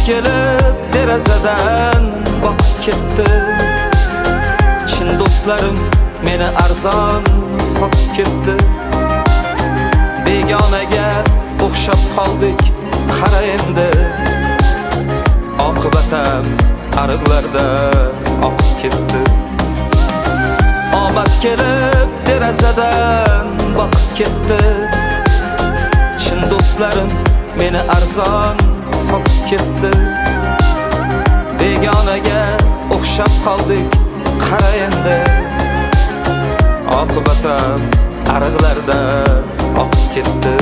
kelib derazadan boqib ketdi. Chin do'stlarim meni arzon sotib ketdi. Begonaga o'xshab qoldik, qara endi oqibatam ariqlarda oqib ketdi. Omad kelib derazadan boqib ketdi. Chin do'stlarim meni arzon sotib ketdi. Begonaga o'xshab qoldik, qara endi oqibatam ariqlarda oqib ketdi.